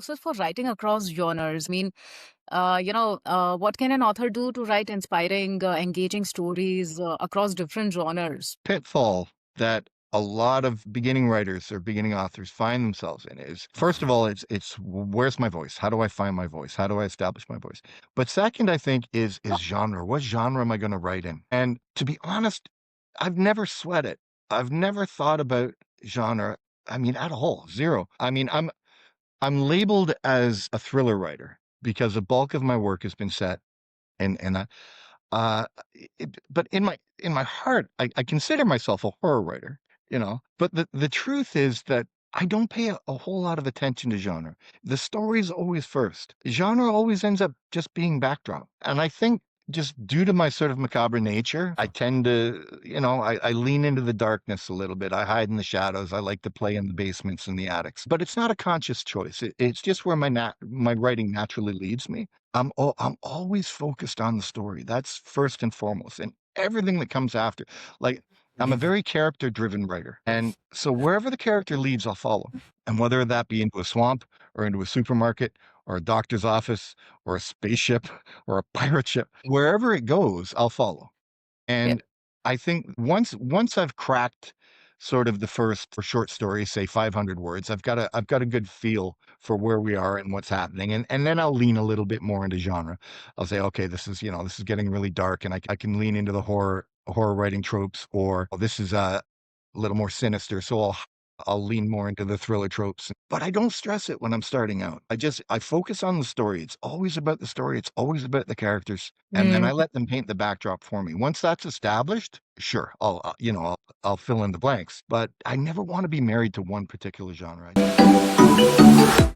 process for writing across genres? I mean, what can an author do to write inspiring, engaging stories across different genres? Pitfall that a lot of beginning writers or beginning authors find themselves in is, first of all, it's where's my voice? How do I find my voice? How do I establish my voice? But second, I think is genre. What genre am I going to write in? And to be honest, I've never sweat it. I've never thought about genre. I mean, at all, zero. I mean, I'm labeled as a thriller writer because the bulk of my work has been set and uh, but in my heart, I consider myself a horror writer, But the truth is that I don't pay a whole lot of attention to genre. The story's always first. Genre always ends up just being backdrop. And I think just due to my sort of macabre nature, I tend to, I lean into the darkness a little bit. I hide in the shadows. I like to play in the basements and the attics. But it's not a conscious choice. It's just where my writing naturally leads me. I'm always focused on the story. That's first and foremost, and everything that comes after. Like I'm a very character-driven writer, and so wherever the character leads, I'll follow. And whether that be into a swamp or into a supermarket or a doctor's office or a spaceship or a pirate ship, wherever it goes, I'll follow. Yeah. And I think once I've cracked sort of the first for short stories, say 500 words, I've got a good feel for where we are and what's happening. And then I'll lean a little bit more into genre. I'll say, okay, this is getting really dark, and I can lean into the horror writing tropes, or this is a little more sinister. So I'll lean more into the thriller tropes, but I don't stress it when I'm starting out. I focus on the story. It's always about the story. It's always about the characters. And then Mm. I let them paint the backdrop for me. Once that's established, sure, I'll fill in the blanks, but I never want to be married to one particular genre.